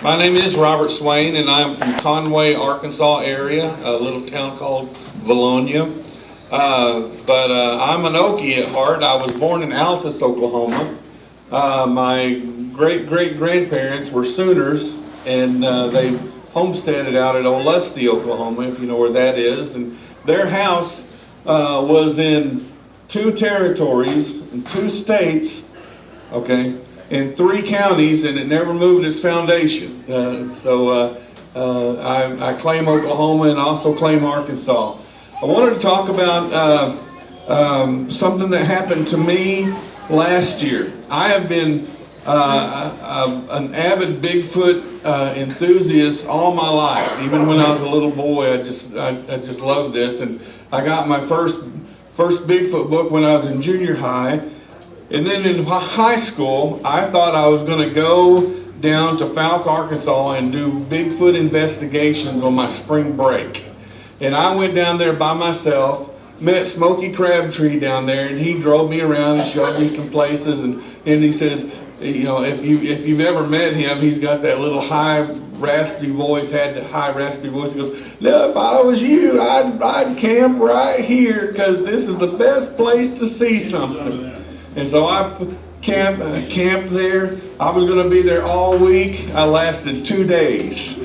My name is Robert Swain, and I'm from Conway, Arkansas area, a little town called Valonia. But I'm an Okie at heart. I was born in Altus, Oklahoma. My great-great-grandparents were Sooners, and they homesteaded out at Old Lusty, Oklahoma, if you know where that is. And their house was in 2 territories, in 2 states, okay, in 3 counties, and it never moved its foundation. I claim Oklahoma and also claim Arkansas. I wanted to talk about something that happened to me last year. I have been an avid Bigfoot enthusiast all my life. Even when I was a little boy, I just loved this. And I got my first Bigfoot book when I was in junior high. And then in high school, I thought I was going to go down to Falk, Arkansas and do Bigfoot investigations on my spring break. And I went down there by myself, met Smokey Crabtree down there, and he drove me around and showed me some places. And he says, you know, if you've ever met him, he's got that little high raspy voice, had that high raspy voice. He goes, "No, if I was you, I'd camp right here because this is the best place to see something." And so I camped there. I was going to be there all week. I lasted 2 days.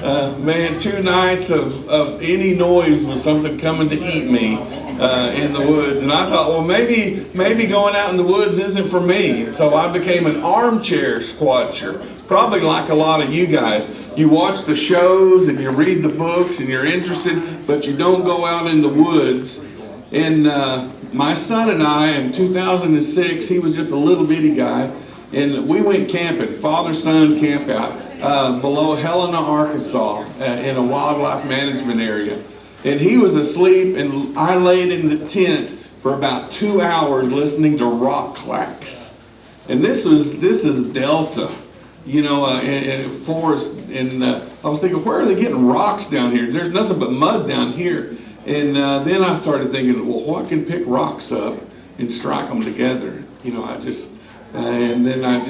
Man, 2 nights of any noise was something coming to eat me in the woods. And I thought, well, maybe going out in the woods isn't for me. So I became an armchair squatcher, probably like a lot of you guys. You watch the shows and you read the books and you're interested, but you don't go out in the woods. And my son and I, in 2006, he was just a little bitty guy, and we went camping, father-son camp out, below Helena, Arkansas, in a wildlife management area. And he was asleep, and I laid in the tent for about 2 hours listening to rock clacks. And this is Delta, you know, in forest. And I was thinking, where are they getting rocks down here? There's nothing but mud down here. And then I started thinking, well, what can pick rocks up and strike them together? You know, and then I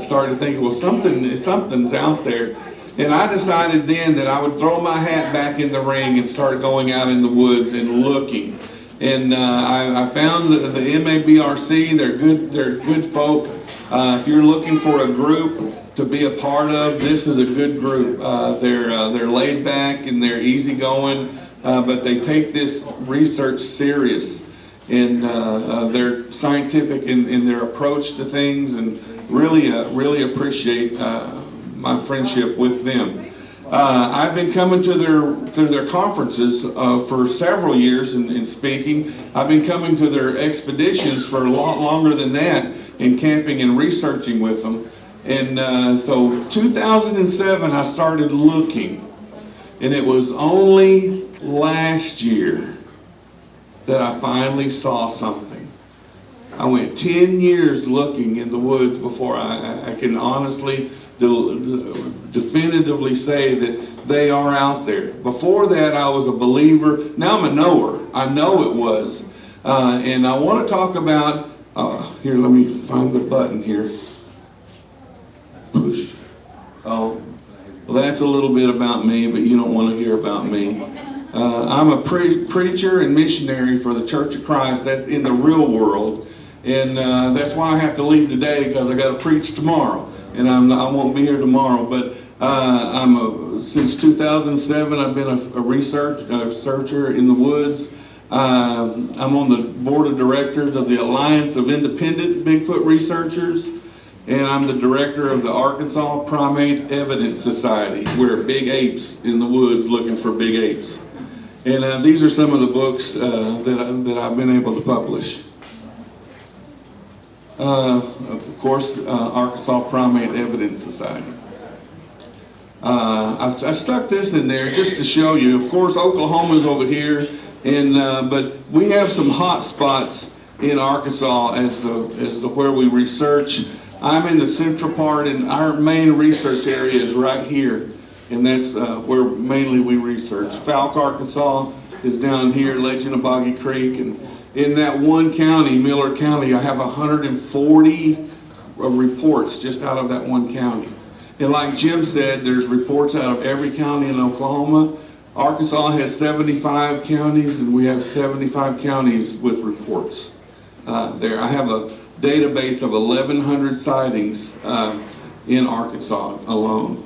started thinking, well, something's out there. And I decided then that I would throw my hat back in the ring and start going out in the woods and looking. And I found the MABRC. They're good folk. If you're looking for a group to be a part of, this is a good group. They're laid back and they're easygoing. But they take this research serious, and they're scientific in their approach to things, and really appreciate my friendship with them. I've been coming to their conferences for several years and speaking. I've been coming to their expeditions for a lot longer than that, and camping and researching with them. And so 2007, I started looking, and it was only last year that I finally saw something. I went 10 years looking in the woods before I can honestly definitively say that they are out there. Before that, I was a believer. Now I'm a knower. I know it was. And I want to talk about, here, let me find the button here. Push. Oh, well, that's a little bit about me, but you don't want to hear about me. I'm a preacher and missionary for the Church of Christ. That's in the real world. And that's why I have to leave today, because I got to preach tomorrow. And I won't be here tomorrow. But since 2007, I've been a researcher in the woods. I'm on the board of directors of the Alliance of Independent Bigfoot Researchers. And I'm the director of the Arkansas Primate Evidence Society. We're big apes in the woods looking for big apes. And these are some of the books that I've been able to publish. Of course, Arkansas Primate Evidence Society. I stuck this in there just to show you. Of course, Oklahoma's over here, and but we have some hot spots in Arkansas as the where we research. I'm in the central part, and our main research area is right here. And that's where mainly we research. Falk, Arkansas is down here, Legend of Boggy Creek. And in that one county, Miller County, I have 140 reports just out of that one county. And like Jim said, there's reports out of every county in Oklahoma. Arkansas has 75 counties, and we have 75 counties with reports there. I have a database of 1,100 sightings in Arkansas alone.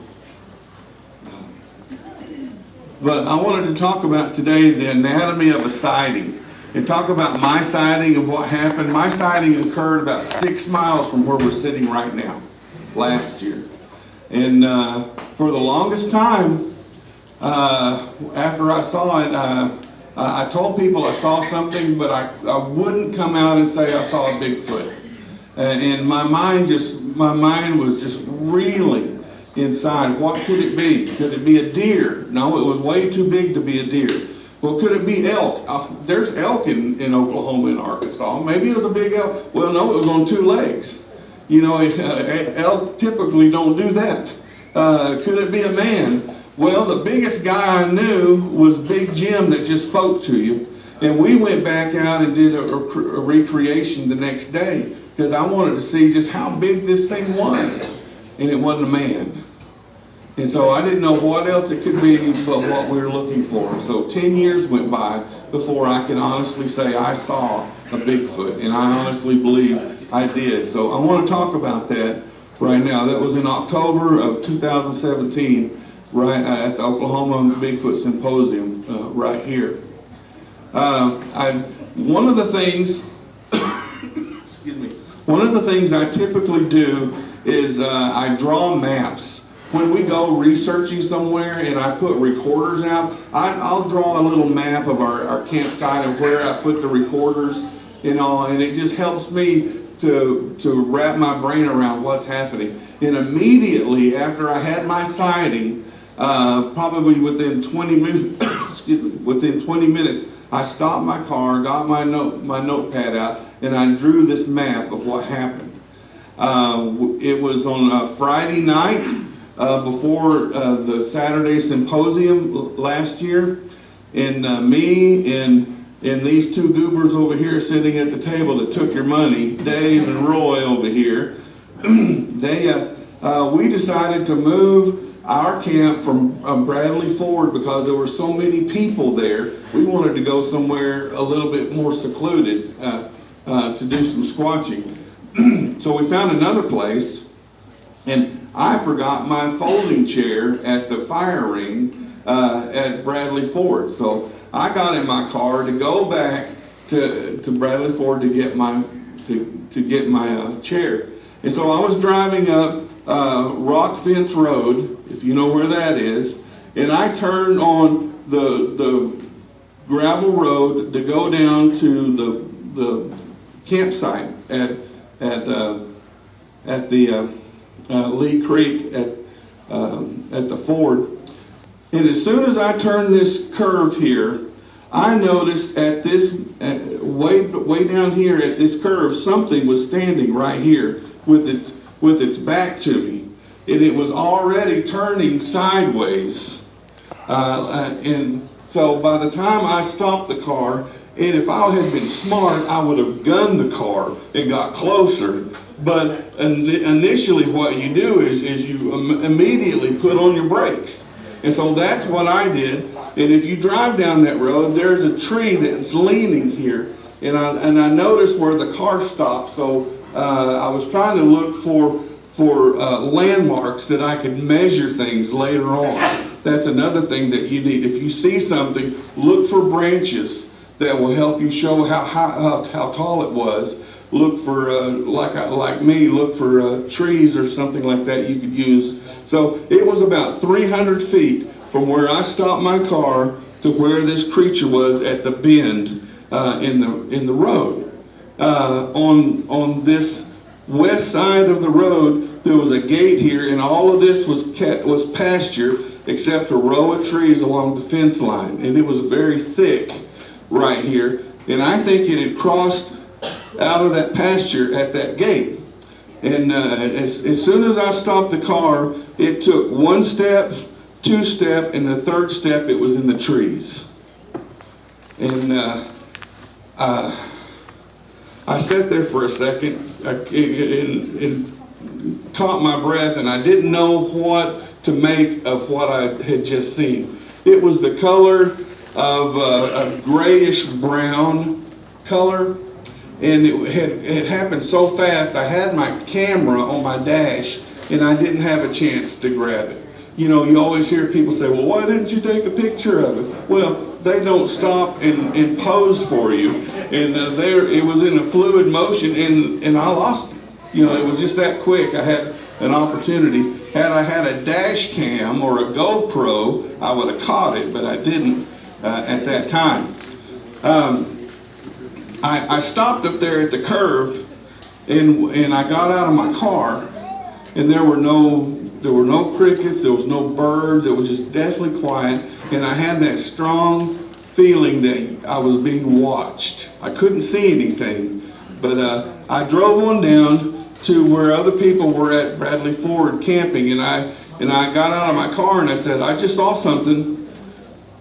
But I wanted to talk about today the anatomy of a sighting and talk about my sighting and what happened. My sighting occurred about 6 miles from where we're sitting right now last year. And for the longest time, after I saw it, I told people I saw something, but I wouldn't come out and say I saw a Bigfoot. And my mind was just reeling inside. What could it be? Could it be a deer? No, it was way too big to be a deer. Well, could it be elk? There's elk in Oklahoma and Arkansas. Maybe it was a big elk. Well, no, it was on 2 legs. You know, elk typically don't do that. Could it be a man? Well, the biggest guy I knew was Big Jim that just spoke to you. And we went back out and did a recreation the next day because I wanted to see just how big this thing was. And it wasn't a man. And so I didn't know what else it could be but what we were looking for. So 10 years went by before I can honestly say I saw a Bigfoot. And I honestly believe I did. So I want to talk about that right now. That was in October of 2017, right at the Oklahoma Bigfoot Symposium right here. One of the things, excuse me, one of the things I typically do is I draw maps. When we go researching somewhere and I put recorders out, I'll draw a little map of our campsite and where I put the recorders and all, and it just helps me to wrap my brain around what's happening. And immediately after I had my sighting, probably within 20 minutes, excuse me, within 20 minutes, I stopped my car, got my notepad out, and I drew this map of what happened. It was on a Friday night before the Saturday Symposium last year, and me and these 2 goobers over here sitting at the table that took your money, Dave and Roy over here, we decided to move our camp from Bradley Ford because there were so many people there. We wanted to go somewhere a little bit more secluded to do some squatching. So we found another place, and I forgot my folding chair at the fire ring at Bradley Ford. So I got in my car to go back to Bradley Ford to get my chair. And so I was driving up Rock Fence Road, if you know where that is, and I turned on the gravel road to go down to the campsite at the Lee Creek at the ford. And as soon as I turned this curve here, I noticed way down here at this curve, something was standing right here with its back to me, and it was already turning sideways. And so by the time I stopped the car, and if I had been smart, I would have gunned the car and got closer. But initially what you do is you immediately put on your brakes. And so that's what I did. And if you drive down that road, there's a tree that's leaning here. And I noticed where the car stopped. So I was trying to look for landmarks that I could measure things later on. That's another thing that you need. If you see something, look for branches that will help you show how tall it was. Look for, like me, look for trees or something like that you could use. So it was about 300 feet from where I stopped my car to where this creature was at the bend in the road. On this west side of the road, there was a gate here, and all of this was pasture except a row of trees along the fence line, and it was very thick right here. And I think it had crossed out of that pasture at that gate. And as soon as I stopped the car, it took 1 step, 2 step, and the 3rd step, it was in the trees. And I sat there for a second, and caught my breath, and I didn't know what to make of what I had just seen. It was the color of a grayish brown color, and it happened so fast. I had my camera on my dash, and I didn't have a chance to grab it. You know, you always hear people say, well, why didn't you take a picture of it? Well, they don't stop and pose for you. And it was in a fluid motion, and I lost it. You know, it was just that quick. I had an opportunity. Had I had a dash cam or a GoPro, I would have caught it, but I didn't at that time. I stopped up there at the curve, and I got out of my car, and there were no crickets, there was no birds, it was just deathly quiet, and I had that strong feeling that I was being watched. I couldn't see anything, but I drove on down to where other people were at Bradley Ford camping, and I got out of my car and I said, I just saw something.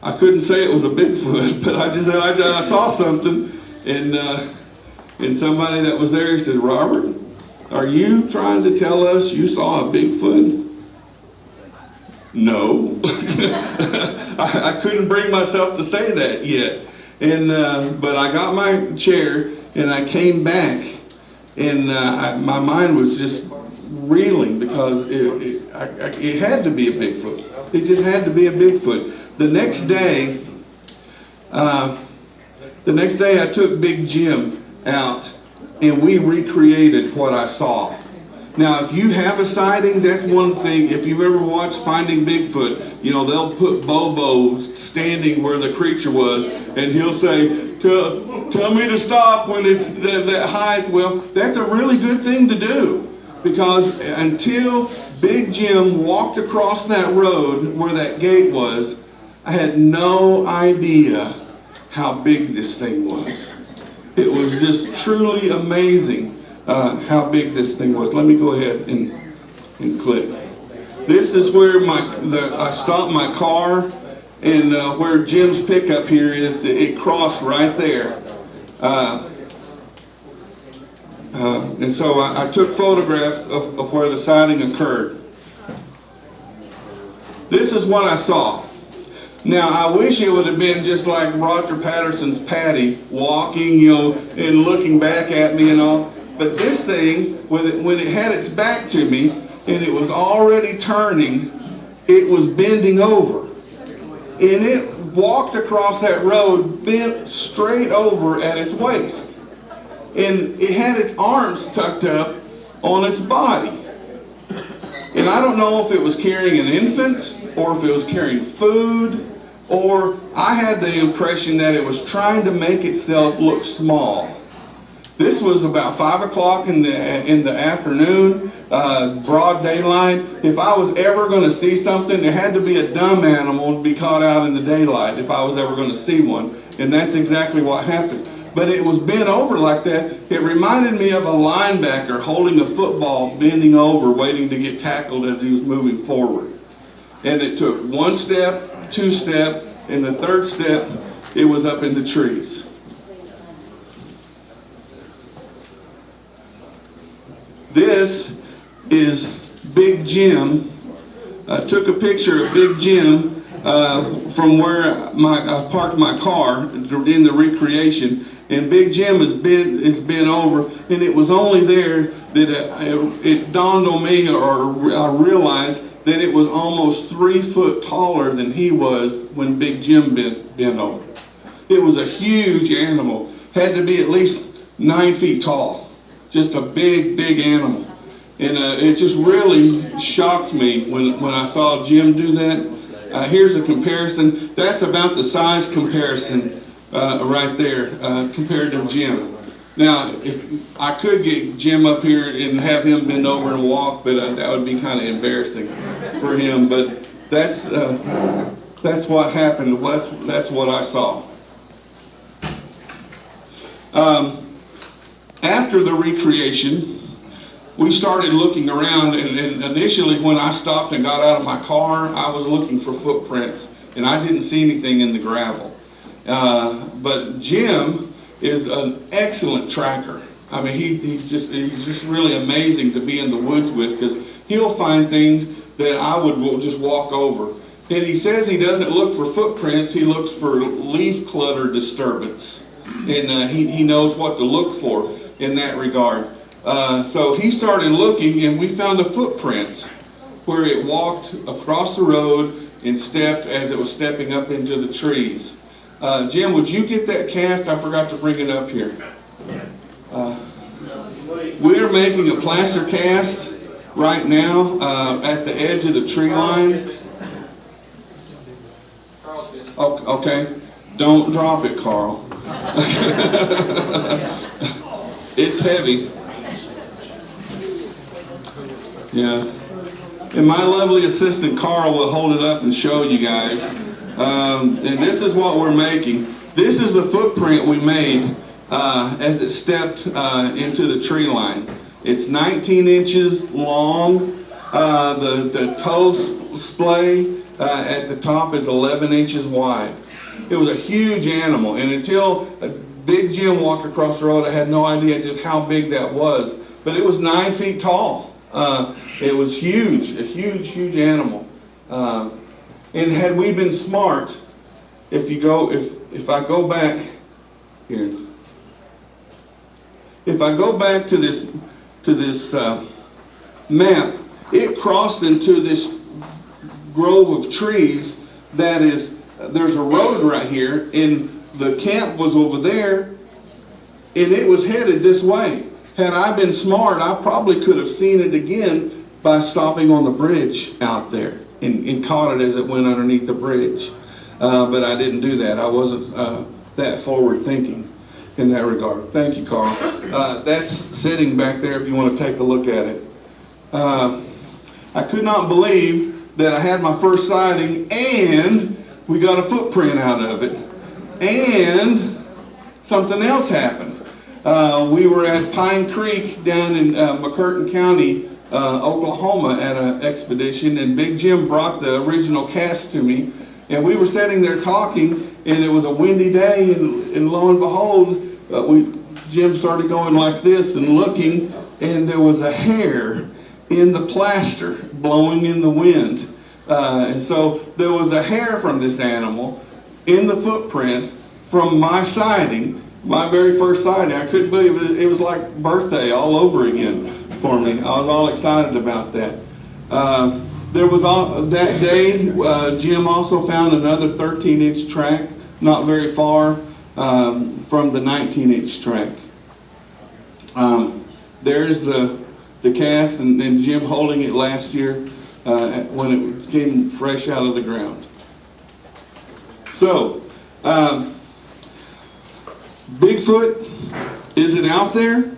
I couldn't say it was a Bigfoot, but I just said, I saw something, and somebody that was there, he said, Robert, are you trying to tell us you saw a Bigfoot? No. I couldn't bring myself to say that yet. But I got my chair and I came back, and my mind was just reeling because it had to be a Bigfoot. It just had to be a Bigfoot. The next day I took Big Jim out and we recreated what I saw. Now, if you have a sighting, that's one thing. If you've ever watched Finding Bigfoot, you know, they'll put Bobo standing where the creature was, and he'll say, tell me to stop when it's that height. Well, that's a really good thing to do, because until Big Jim walked across that road where that gate was, I had no idea how big this thing was. It was just truly amazing how big this thing was. Let me go ahead and click. This is where I stopped my car, and where Jim's pickup here is, it crossed right there. And so I took photographs of where the sighting occurred. This is what I saw. Now, I wish it would have been just like Roger Patterson's Patty, walking, you know, and looking back at me and all. But this thing, when it had its back to me, and it was already turning, it was bending over. And it walked across that road, bent straight over at its waist. And it had its arms tucked up on its body. And I don't know if it was carrying an infant, or if it was carrying food, or I had the impression that it was trying to make itself look small. This was about 5 o'clock in the afternoon, broad daylight. If I was ever going to see something, it had to be a dumb animal to be caught out in the daylight if I was ever going to see one. And that's exactly what happened. But it was bent over like that. It reminded me of a linebacker holding a football, bending over, waiting to get tackled as he was moving forward. And it took 1 step, 2 step, and the 3rd step, it was up in the trees. This is Big Jim. I took a picture of Big Jim from where I parked my car in the recreation, and Big Jim is bent over, and it was only there that it dawned on me, or I realized that it was almost 3 foot taller than he was when Big Jim bent over. It was a huge animal. Had to be at least 9 feet tall. Just a big, big animal. And it just really shocked me when I saw Jim do that. Here's a comparison. That's about the size comparison right there compared to Jim. Now, if I could get Jim up here and have him bend over and walk, but that would be kind of embarrassing for him. But that's what happened. That's what I saw. After the recreation, we started looking around, and initially when I stopped and got out of my car, I was looking for footprints, and I didn't see anything in the gravel. But Jim is an excellent tracker. I mean, he's just really amazing to be in the woods with, because he'll find things that I will just walk over. And he says he doesn't look for footprints, he looks for leaf clutter disturbance. And he knows what to look for in that regard. So he started looking, and we found a footprint where it walked across the road and stepped as it was stepping up into the trees. Jim, would you get that cast? I forgot to bring it up here. We're making a plaster cast right now at the edge of the tree line. Okay, don't drop it, Carl. It's heavy. Yeah. And my lovely assistant Carl will hold it up and show you guys. And this is what we're making. This is the footprint we made as it stepped into the tree line. It's 19 inches long. The toe splay at the top is 11 inches wide. It was a huge animal, and until Big Jim walked across the road, I had no idea just how big that was. But it was 9 feet tall. It was huge, a huge animal. And had we been smart, if I go back here, if I go back to this map, it crossed into this grove of trees that is, there's a road right here, and the camp was over there, and it was headed this way. Had I been smart, I probably could have seen it again by stopping on the bridge out there and caught it as it went underneath the bridge. But I didn't do that. I wasn't that forward thinking in that regard. Thank you, Carl. That's sitting back there if you want to take a look at it. I could not believe that I had my first sighting and we got a footprint out of it. And something else happened. We were at Pine Creek down in McCurtain County, Oklahoma at an expedition, and Big Jim brought the original cast to me, and we were sitting there talking, and it was a windy day, and lo and behold, Jim started going like this and looking, and there was a hair in the plaster blowing in the wind. And so there was a hair from this animal in the footprint from my sighting, my very first sighting. I couldn't believe it. It was like birthday all over again for me. I was all excited about that. There was that day, Jim also found another 13-inch track, not very far from the 19-inch track. There's the cast, and Jim holding it last year when it came fresh out of the ground. So, Bigfoot, is it out there?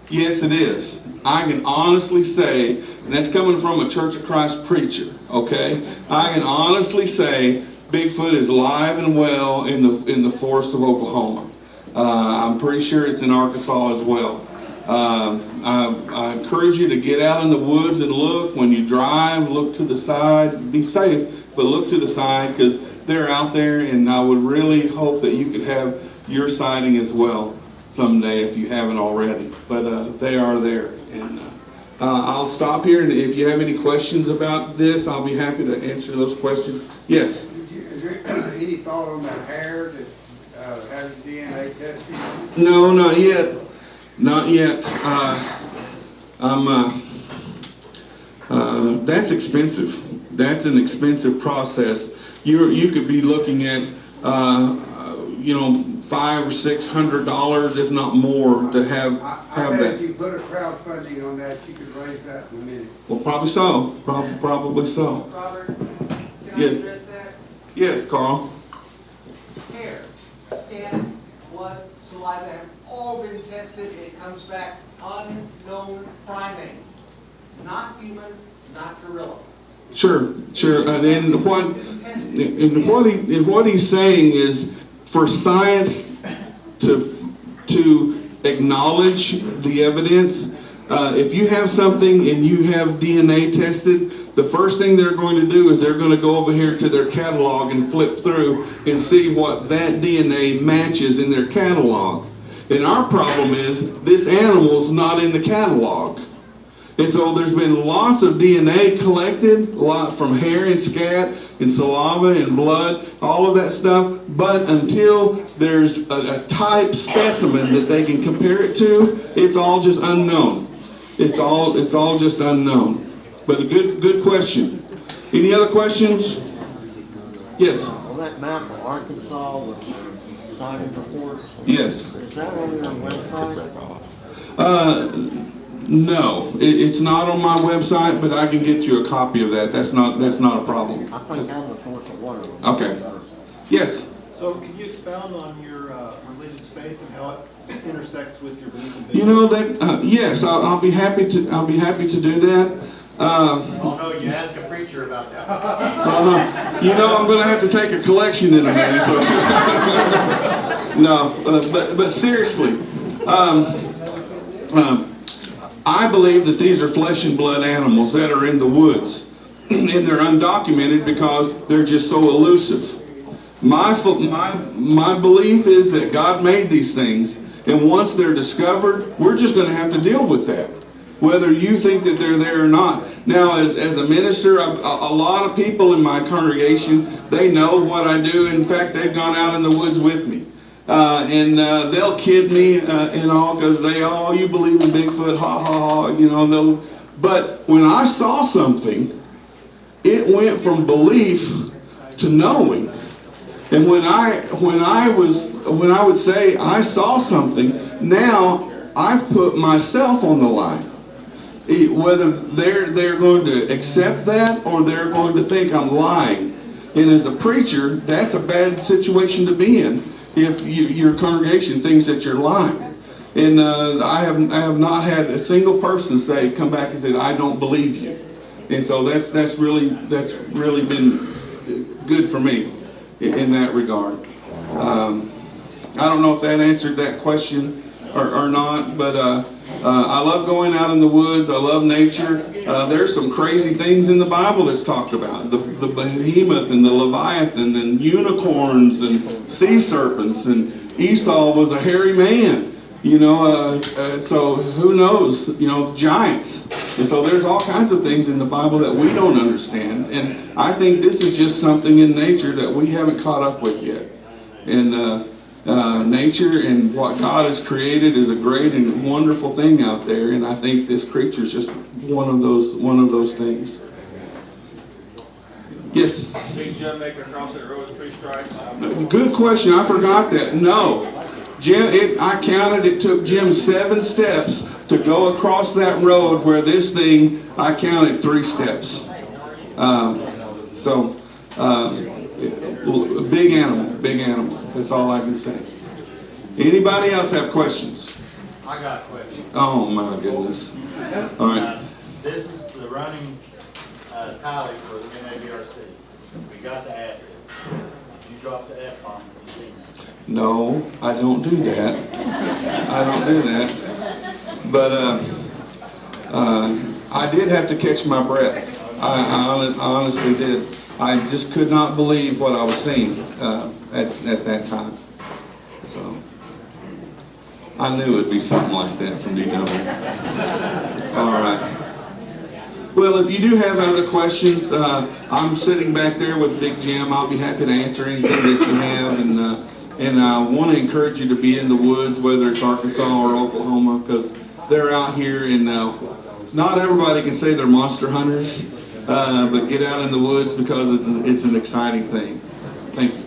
Yes, it is. I can honestly say, and that's coming from a Church of Christ preacher, okay? I can honestly say Bigfoot is alive and well in the forest of Oklahoma. I'm pretty sure it's in Arkansas as well. I encourage you to get out in the woods and look. When you drive, look to the side. Be safe, but look to the side, because they're out there, and I would really hope that you could have your sighting as well someday if you haven't already. But they are there. And I'll stop here, and if you have any questions about this, I'll be happy to answer those questions. Yes? Is there any thought on that hair that has DNA testing? No, not yet. Not yet. That's expensive. That's an expensive process. You could be looking at $500 or $600, if not more, to have bet that. if you put a crowdfunding on that, you could raise that in a minute. Well, probably so. Probably so. Robert, can Yes. I address that? Yes, Carl. Hair, skin, blood, saliva have all been tested. It comes back unknown primate. Not human, not gorilla. Sure. And what he's saying is, for science to acknowledge the evidence, if you have something and you have DNA tested, the first thing they're going to do is they're going to go over here to their catalog and flip through and see what that DNA matches in their catalog. And our problem is this animal's not in the catalog. And so there's been lots of DNA collected, a lot from hair and scat and saliva and blood, all of that stuff. But until there's a type specimen that they can compare it to, it's all just unknown. It's all just unknown. But a good question. Any other questions? Yes. On that map of Arkansas with the sighting reports, Yes. is that on your website? No, it's not on my website, but I can get you a copy of that. That's not a problem. I think I'm the source of one of them. Okay. Yes. So can you expound on your religious faith and how it intersects with your belief in Bigfoot? You know that. Yes, I'll be happy to. I'll be happy to do that. Oh no, you ask a preacher about that. You know, I'm going to have to take a collection in a minute. So. No, but seriously, I believe that these are flesh and blood animals that are in the woods, and they're undocumented because they're just so elusive. My belief is that God made these things, and once they're discovered, we're just going to have to deal with that, whether you think that they're there or not. Now, as a minister, a lot of people in my congregation, they know what I do. In fact, they've gone out in the woods with me. And they'll kid me and all, because you believe in Bigfoot, ha ha ha, you know. But when I saw something, it went from belief to knowing. And when I would say I saw something, now I've put myself on the line. Whether they're going to accept that or they're going to think I'm lying. And as a preacher, that's a bad situation to be in if your congregation thinks that you're lying. And I have not had a single person come back and say, I don't believe you. And so that's really been good for me in that regard. I don't know if that answered that question or not, but I love going out in the woods. I love nature. There's some crazy things in the Bible that's talked about. The behemoth and the leviathan and unicorns and sea serpents, and Esau was a hairy man. You know, so who knows? You know, giants. And so there's all kinds of things in the Bible that we don't understand. And I think this is just something in nature that we haven't caught up with yet. And nature and what God has created is a great and wonderful thing out there. And I think this creature is just one of those things. Yes. Big Jim making across that road with 3 stripes. Good question. I forgot that. No. Jim, I counted, it took Jim 7 steps to go across that road where this thing, I counted 3 steps. Big animal. That's all I can say. Anybody else have questions? I got a question. Oh my goodness. All right. This is the running tally for the NABRC. We got the assets. You dropped the F-bomb. You seen that? No, I don't do that. I don't do that. But I did have to catch my breath. I honestly did. I just could not believe what I was seeing at that time. So I knew it would be something like that from DW. All right. Well, if you do have other questions, I'm sitting back there with Big Jim. I'll be happy to answer anything that you have. And I want to encourage you to be in the woods, whether it's Arkansas or Oklahoma, because they're out here, and not everybody can say they're monster hunters, but get out in the woods because it's an exciting thing. Thank you.